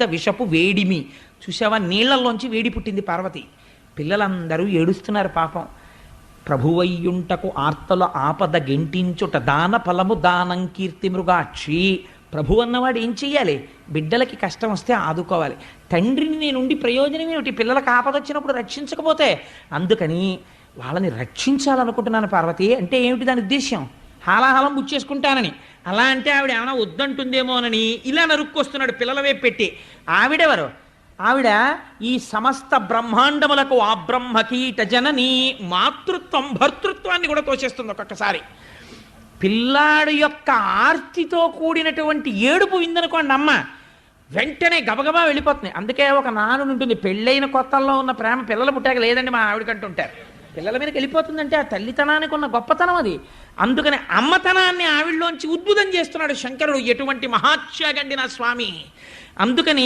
విషపు వేడిమి. చూసావా, నీళ్లలోంచి వేడి పుట్టింది పార్వతి. పిల్లలందరూ ఏడుస్తున్నారు పాపం. ప్రభువయ్యుంటకు ఆర్తల ఆపద గెంటించుట దాన ఫలము దానం కీర్తి మృగాక్షి. ప్రభు అన్నవాడు ఏం చెయ్యాలి? బిడ్డలకి కష్టం వస్తే ఆదుకోవాలి. తండ్రిని నేనుండి ప్రయోజనం ఏమిటి? పిల్లలకు ఆపద వచ్చినప్పుడు రక్షించకపోతే. అందుకని వాళ్ళని రక్షించాలనుకుంటున్నాను పార్వతి. అంటే ఏమిటి దాని ఉద్దేశ్యం? హాలాహలం బుచ్చేసుకుంటానని. అలా అంటే ఆవిడ ఏమైనా వద్దంటుందేమోనని ఇలా నరుక్కొస్తున్నాడు పిల్లల వైపు పెట్టి. ఆవిడెవరు? ఆవిడ ఈ సమస్త బ్రహ్మాండములకు ఆ బ్రహ్మకీట జనని. మాతృత్వం భర్తృత్వాన్ని కూడా తోచేస్తుంది ఒక్కొక్కసారి. పిల్లాడు యొక్క ఆర్తితో కూడినటువంటి ఏడుపు విందనుకోండి అమ్మ, వెంటనే గబగబా వెళ్ళిపోతుంది. అందుకే ఒక నానుడు ఉంటుంది, పెళ్ళైన కొత్తల్లో ఉన్న ప్రేమ పిల్లలు పుట్టాక లేదండి మా ఆవిడకంటుంటారు. పిల్లల మీదకి వెళ్ళిపోతుందంటే ఆ తల్లితనానికి ఉన్న గొప్పతనం అది. అందుకని అమ్మతనాన్ని ఆవిడలోంచి ఉద్భుతం చేస్తున్నాడు శంకరుడు. ఎటువంటి మహాత్యాగండి నా స్వామి. అందుకని